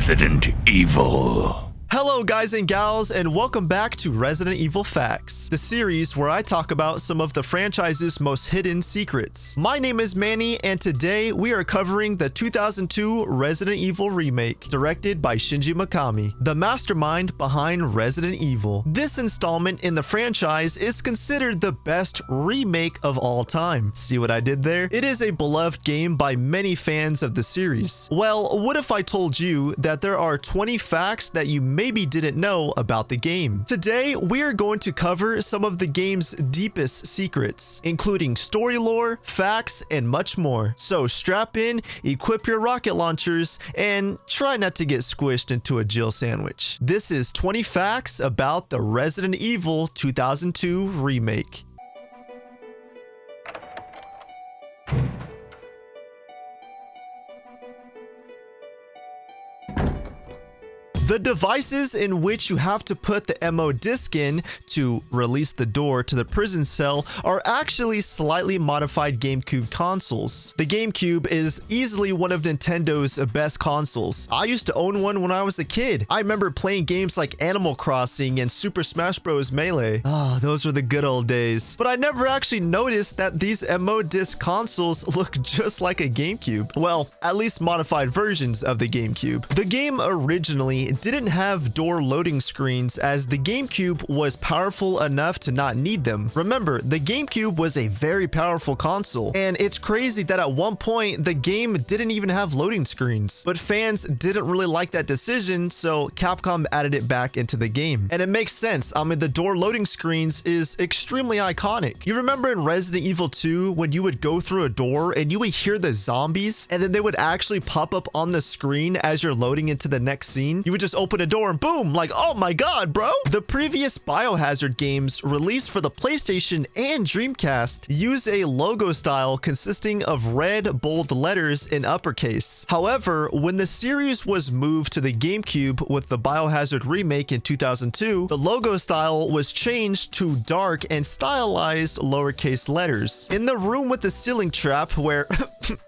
Resident Evil. Hello guys and gals, and welcome back to Resident Evil Facts, the series where I talk about some of the franchise's most hidden secrets. My name is Manny, and today we are covering the 2002 Resident Evil Remake, directed by Shinji Mikami, the mastermind behind Resident Evil. This installment in the franchise is considered the best remake of all time. See what I did there? It is a beloved game by many fans of the series. Well, what if I told you that there are 20 facts that you maybe didn't know about the game? Today, we are going to cover some of the game's deepest secrets, including story lore, facts, and much more. So strap in, equip your rocket launchers, and try not to get squished into a Jill sandwich. This is 20 facts about the Resident Evil 2002 remake. The devices in which you have to put the MO disc in to release the door to the prison cell are actually slightly modified GameCube consoles. The GameCube is easily one of Nintendo's best consoles. I used to own one when I was a kid. I remember playing games like Animal Crossing and Super Smash Bros. Melee. Those were the good old days. But I never actually noticed that these MO disc consoles look just like a GameCube. Well, at least modified versions of the GameCube. The game originally didn't have door loading screens, as the GameCube was powerful enough to not need them. Remember, the GameCube was a very powerful console, and it's crazy that at one point the game didn't even have loading screens. But fans didn't really like that decision, so Capcom added it back into the game. And it makes sense. I mean, the door loading screens is extremely iconic. You remember in Resident Evil 2 when you would go through a door and you would hear the zombies, and then they would actually pop up on the screen as you're loading into the next scene? You would just open a door and boom, like, oh my god, bro. The previous Biohazard games released for the PlayStation and Dreamcast use a logo style consisting of red bold letters in uppercase. However, when the series was moved to the GameCube with the Biohazard remake in 2002, the logo style was changed to dark and stylized lowercase letters. In the room with the ceiling trap where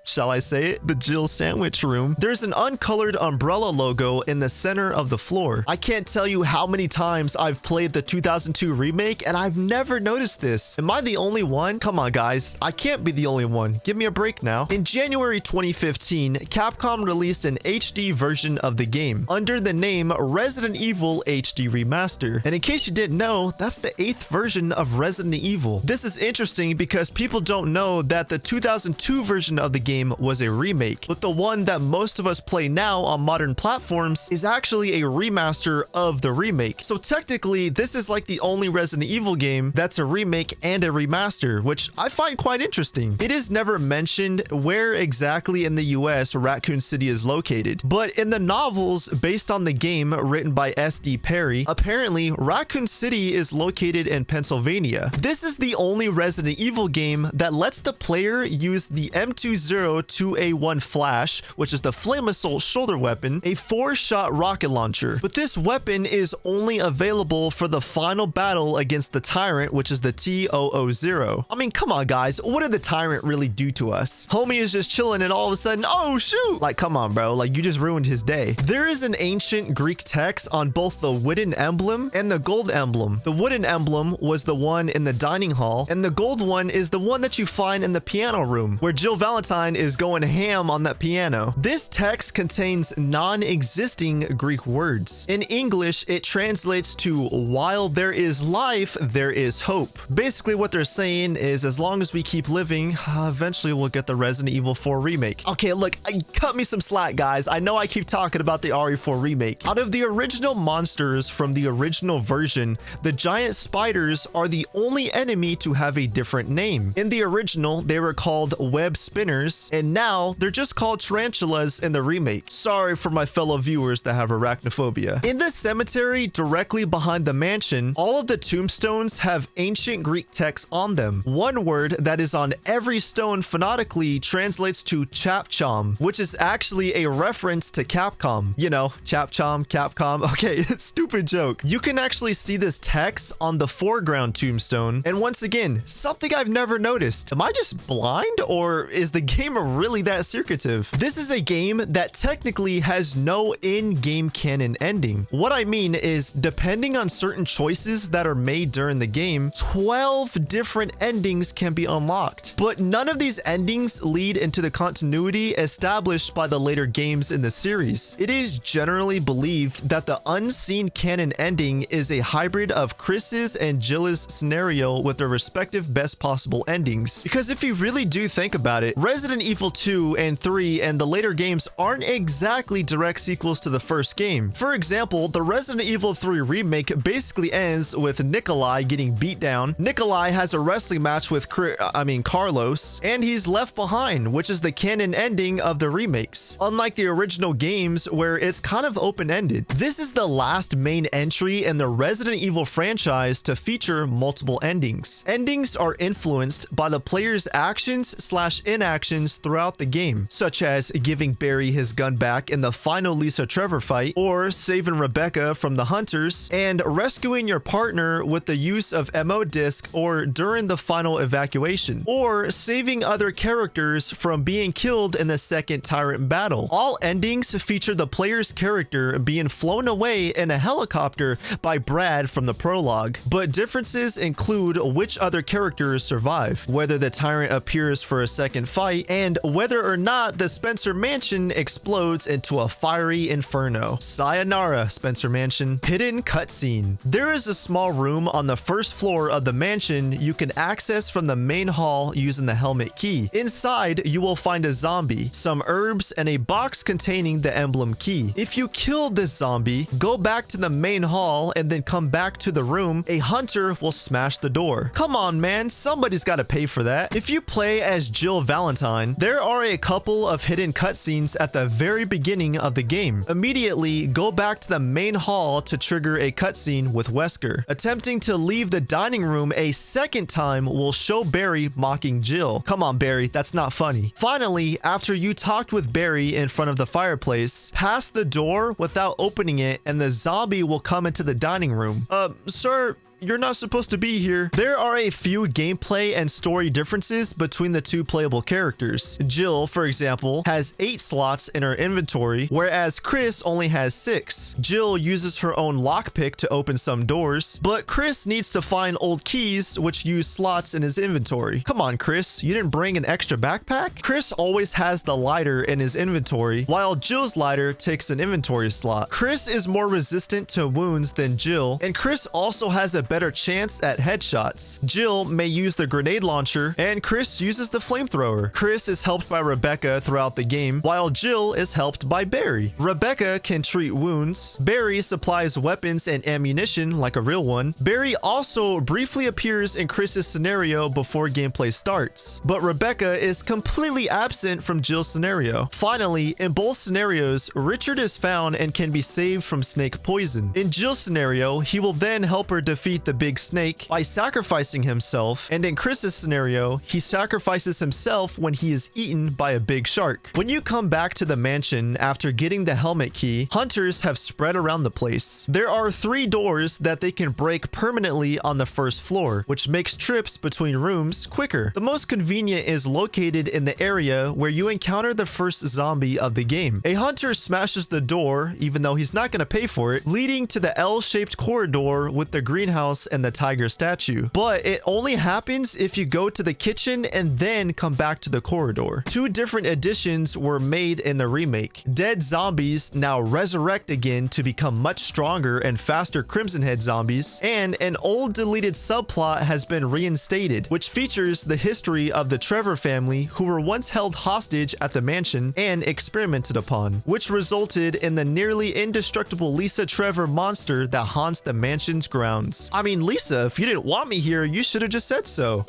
shall I say it, the Jill sandwich room, there's an uncolored umbrella logo in the center of the floor. I can't tell you how many times I've played the 2002 remake and I've never noticed this. Am I the only one? Come on guys, I can't be the only one. Give me a break now. In January 2015, Capcom released an HD version of the game under the name Resident Evil HD Remaster. And in case you didn't know, that's the 8th version of Resident Evil. This is interesting because people don't know that the 2002 version of the game was a remake, but the one that most of us play now on modern platforms is actually a remaster of the remake. So technically, this is like the only Resident Evil game that's a remake and a remaster, which I find quite interesting. It is never mentioned where exactly in the US Raccoon City is located, but in the novels based on the game written by S.D. Perry, apparently Raccoon City is located in Pennsylvania. This is the only Resident Evil game that lets the player use the M20-2A1 flash, which is the Flame Assault shoulder weapon, a 4-shot rocket launcher. But this weapon is only available for the final battle against the Tyrant, which is the T-000. I mean, come on guys, what did the Tyrant really do to us? Homie is just chilling and all of a sudden, oh shoot! Like, come on bro, like you just ruined his day. There is an ancient Greek text on both the wooden emblem and the gold emblem. The wooden emblem was the one in the dining hall, and the gold one is the one that you find in the piano room, where Jill Valentine is going ham on that piano. This text contains non-existing Greek words. In English, it translates to while there is life, there is hope. Basically what they're saying is as long as we keep living, eventually we'll get the Resident Evil 4 remake. Okay, look, cut me some slack guys. I know I keep talking about the RE4 remake. Out of the original monsters from the original version, the giant spiders are the only enemy to have a different name. In the original, they were called web spinners, and now they're just called tarantulas in the remake. Sorry for my fellow viewers that have a arachnophobia. In the cemetery directly behind the mansion, all of the tombstones have ancient Greek text on them. One word that is on every stone phonetically translates to Chapchom, which is actually a reference to Capcom. You know, Chapchom, Capcom. Okay, stupid joke. You can actually see this text on the foreground tombstone. And once again, something I've never noticed. Am I just blind, or is the game really that secretive? This is a game that technically has no in-game canon ending. What I mean is, depending on certain choices that are made during the game, 12 different endings can be unlocked. But none of these endings lead into the continuity established by the later games in the series. It is generally believed that the unseen canon ending is a hybrid of Chris's and Jill's scenario with their respective best possible endings. Because if you really do think about it, Resident Evil 2 and 3 and the later games aren't exactly direct sequels to the first game. For example, the Resident Evil 3 remake basically ends with Nikolai getting beat down. Nikolai has a wrestling match with Carlos, and he's left behind, which is the canon ending of the remakes. Unlike the original games where it's kind of open-ended. This is the last main entry in the Resident Evil franchise to feature multiple endings. Endings are influenced by the player's actions/inactions throughout the game, such as giving Barry his gun back in the final Lisa Trevor fight, or saving Rebecca from the hunters, and rescuing your partner with the use of MO disc or during the final evacuation, or saving other characters from being killed in the second Tyrant battle. All endings feature the player's character being flown away in a helicopter by Brad from the prologue, but differences include which other characters survive, whether the Tyrant appears for a second fight, and whether or not the Spencer Mansion explodes into a fiery inferno. Sayonara, Spencer Mansion. Hidden cutscene. There is a small room on the first floor of the mansion you can access from the main hall using the helmet key. Inside, you will find a zombie, some herbs, and a box containing the emblem key. If you kill this zombie, go back to the main hall and then come back to the room, a hunter will smash the door. Come on, man, somebody's got to pay for that. If you play as Jill Valentine, there are a couple of hidden cutscenes at the very beginning of the game. Immediately, go back to the main hall to trigger a cutscene with Wesker. Attempting to leave the dining room a second time will show Barry mocking Jill. Come on, Barry, that's not funny. Finally, after you talked with Barry in front of the fireplace, pass the door without opening it and the zombie will come into the dining room. Sir, you're not supposed to be here. There are a few gameplay and story differences between the two playable characters. Jill, for example, has 8 slots in her inventory, whereas Chris only has 6. Jill uses her own lockpick to open some doors, but Chris needs to find old keys which use slots in his inventory. Come on, Chris, you didn't bring an extra backpack? Chris always has the lighter in his inventory, while Jill's lighter takes an inventory slot. Chris is more resistant to wounds than Jill, and Chris also has a better chance at headshots. Jill may use the grenade launcher, and Chris uses the flamethrower. Chris is helped by Rebecca throughout the game, while Jill is helped by Barry. Rebecca can treat wounds. Barry supplies weapons and ammunition like a real one. Barry also briefly appears in Chris's scenario before gameplay starts, but Rebecca is completely absent from Jill's scenario. Finally, in both scenarios, Richard is found and can be saved from snake poison. In Jill's scenario, he will then help her defeat the big snake by sacrificing himself, and in Chris's scenario, he sacrifices himself when he is eaten by a big shark. When you come back to the mansion after getting the helmet key, hunters have spread around the place. There are 3 doors that they can break permanently on the first floor, which makes trips between rooms quicker. The most convenient is located in the area where you encounter the first zombie of the game. A hunter smashes the door, even though he's not going to pay for it, leading to the L-shaped corridor with the greenhouse and the tiger statue. But it only happens if you go to the kitchen and then come back to the corridor. 2 different additions were made in the remake. Dead zombies now resurrect again to become much stronger and faster Crimson Head zombies, and an old deleted subplot has been reinstated, which features the history of the Trevor family who were once held hostage at the mansion and experimented upon, which resulted in the nearly indestructible Lisa Trevor monster that haunts the mansion's grounds. I mean, Lisa, if you didn't want me here, you should have just said so.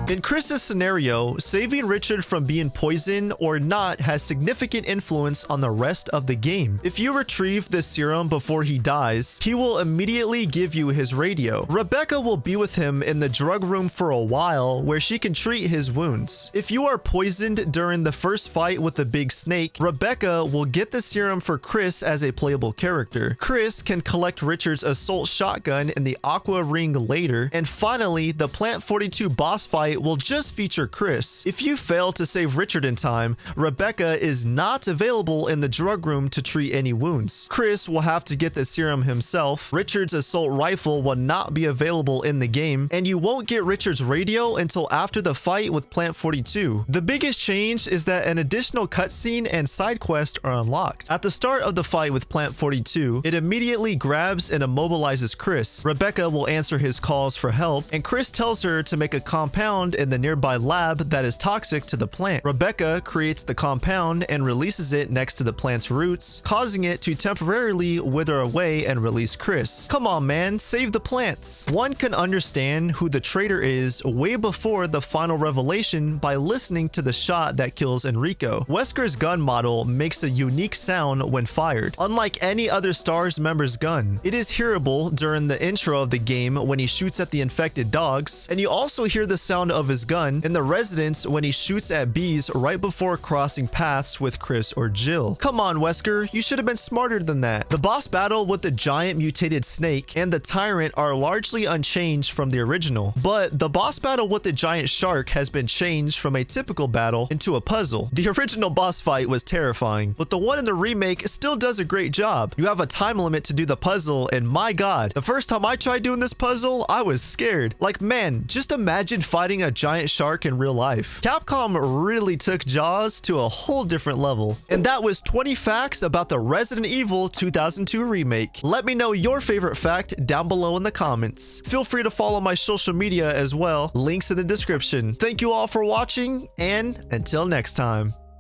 In Chris's scenario, saving Richard from being poisoned or not has significant influence on the rest of the game. If you retrieve the serum before he dies, he will immediately give you his radio. Rebecca will be with him in the drug room for a while where she can treat his wounds. If you are poisoned during the first fight with the big snake, Rebecca will get the serum for Chris as a playable character. Chris can collect Richard's assault shotgun in the Aqua Ring later, and finally, the Plant 42 boss fight will just feature Chris. If you fail to save Richard in time, Rebecca is not available in the drug room to treat any wounds. Chris will have to get the serum himself. Richard's assault rifle will not be available in the game, and you won't get Richard's radio until after the fight with Plant 42. The biggest change is that an additional cutscene and side quest are unlocked. At the start of the fight with Plant 42, it immediately grabs and immobilizes Chris. Rebecca will answer his calls for help, and Chris tells her to make a compound in the nearby lab that is toxic to the plant. Rebecca creates the compound and releases it next to the plant's roots, causing it to temporarily wither away and release Chris. Come on, man, save the plants. One can understand who the traitor is way before the final revelation by listening to the shot that kills Enrico. Wesker's gun model makes a unique sound when fired. Unlike any other STARS member's gun, it is hearable during the intro of the game when he shoots at the infected dogs, and you also hear the sound of his gun in the residence when he shoots at bees right before crossing paths with Chris or Jill. Come on, Wesker, you should have been smarter than that. The boss battle with the giant mutated snake and the tyrant are largely unchanged from the original, but the boss battle with the giant shark has been changed from a typical battle into a puzzle. The original boss fight was terrifying, but the one in the remake still does a great job. You have a time limit to do the puzzle, and my god, the first time I tried doing this puzzle, I was scared. Like, man, just imagine fighting a giant shark in real life. Capcom really took Jaws to a whole different level. And that was 20 facts about the Resident Evil 2002 remake. Let me know your favorite fact down below in the comments. Feel free to follow my social media as well, links in the description. Thank you all for watching, and until next time.